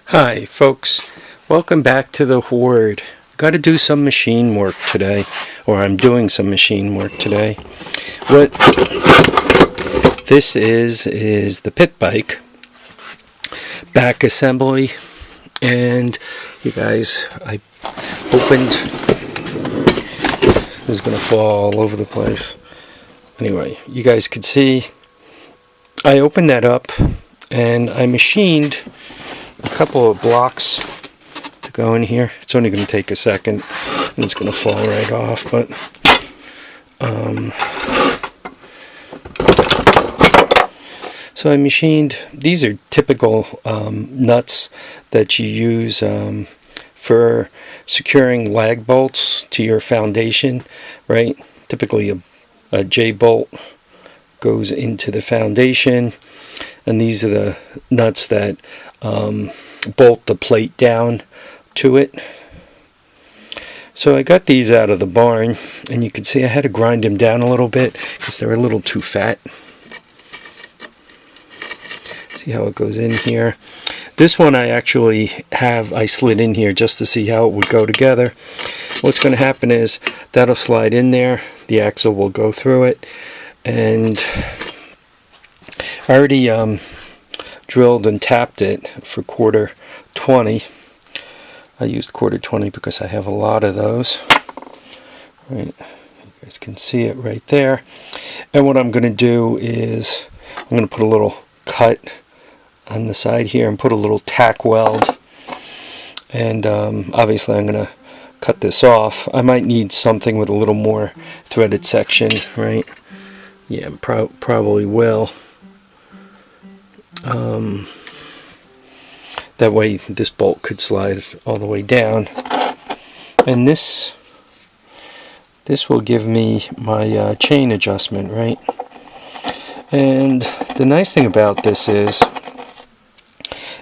Hi folks, welcome back to the Hoard. Got to do some machine work today, or I'm doing some machine work today. What this is the pit bike back assembly, and you guys, I opened, this is going to fall all over the place. Anyway, you guys could see I opened that up and I machined a couple of blocks to go in here. It's only going to take a second and it's going to fall right off, but so I machined, these are typical nuts that you use for securing lag bolts to your foundation, right? Typically a J bolt goes into the foundation, and these are the nuts that bolt the plate down to it. So I got these out of the barn, and you can see I had to grind them down a little bit because they're a little too fat. See how it goes in here. This one I slid in here just to see how it would go together. What's going to happen is that'll slide in there, the axle will go through it, and I already drilled and tapped it for quarter 20. I used quarter 20 because I have a lot of those. Right, you guys can see it right there. And what I'm going to do is I'm going to put a little cut on the side here and put a little tack weld. And obviously I'm going to cut this off. I might need something with a little more threaded section, right? Yeah, probably will. That way this bolt could slide all the way down, and this will give me my chain adjustment, right? And the nice thing about this is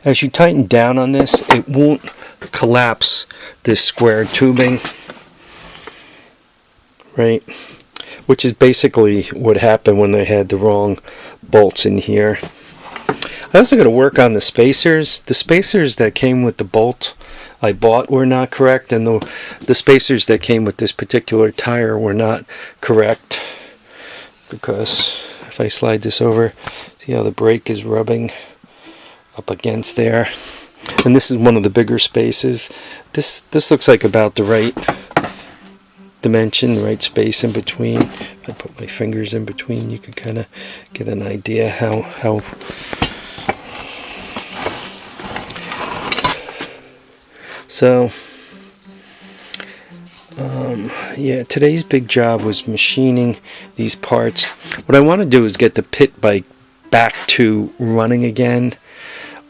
as you tighten down on this, it won't collapse this square tubing, right? Which is basically what happened when they had the wrong bolts in here. I also got to work on the spacers. The spacers that came with the bolt I bought were not correct, and the spacers that came with this particular tire were not correct, because if I slide this over, see how the brake is rubbing up against there. And this is one of the bigger spaces. This looks like about the right dimension, the right space in between. If I put my fingers in between, you can kind of get an idea how so yeah, today's big job was machining these parts. What I want to do is get the pit bike back to running again.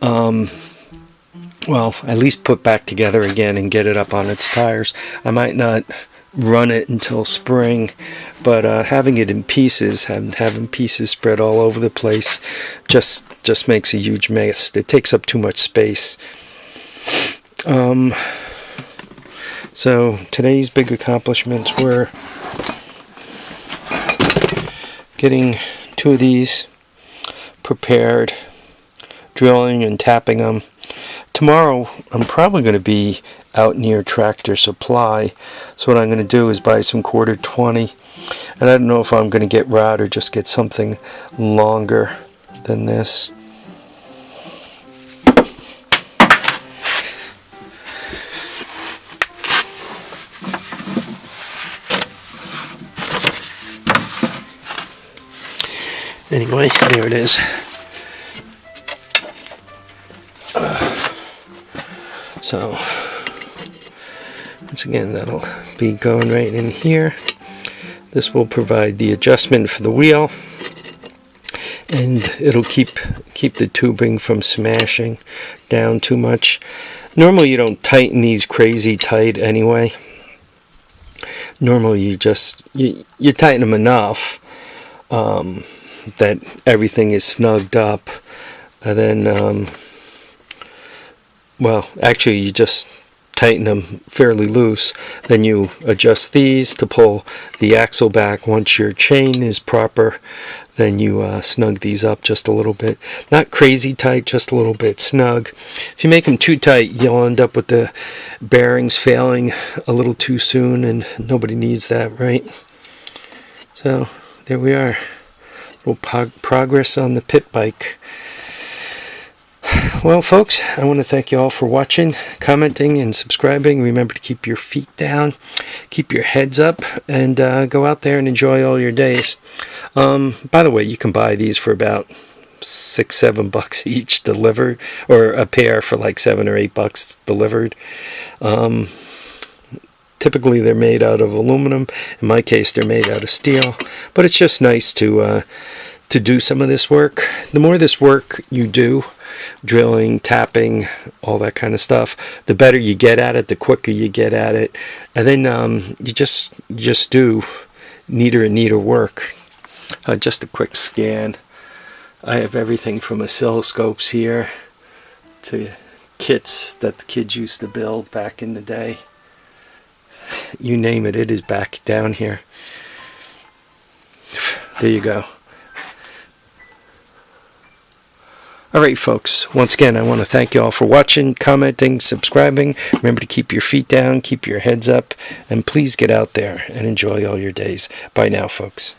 Well, at least put back together again and get it up on its tires. I might not run it until spring, but having it in pieces, having pieces spread all over the place, just makes a huge mess. It takes up too much space. So today's big accomplishments were getting two of these prepared, drilling and tapping them. Tomorrow I'm probably going to be out near Tractor Supply, so what I'm going to do is buy some quarter 20, and I don't know if I'm going to get rod or just get something longer than this. Anyway, there it is. So once again, that'll be going right in here. This will provide the adjustment for the wheel, and it'll keep the tubing from smashing down too much. Normally you don't tighten these crazy tight anyway. Normally you tighten them enough that everything is snugged up, and then well, actually you just tighten them fairly loose. Then you adjust these to pull the axle back. Once your chain is proper, then you snug these up just a little bit. Not crazy tight, just a little bit snug. If you make them too tight, you'll end up with the bearings failing a little too soon, and nobody needs that, right? So there we are. Little progress on the pit bike. Well, folks, I want to thank you all for watching, commenting, and subscribing. Remember to keep your feet down, keep your heads up, and go out there and enjoy all your days. By the way, you can buy these for about $6-7 each delivered, or a pair for like $7 or $8 delivered. Typically, they're made out of aluminum. In my case, they're made out of steel. But it's just nice to do some of this work. The more this work you do, drilling, tapping, all that kind of stuff, the better you get at it, the quicker you get at it, and then you just do neater and neater work. Just a quick scan. I have everything from oscilloscopes here to kits that the kids used to build back in the day. You name it, it is back down here. There you go. Alright, folks, once again, I want to thank you all for watching, commenting, subscribing. Remember to keep your feet down, keep your heads up, and please get out there and enjoy all your days. Bye now, folks.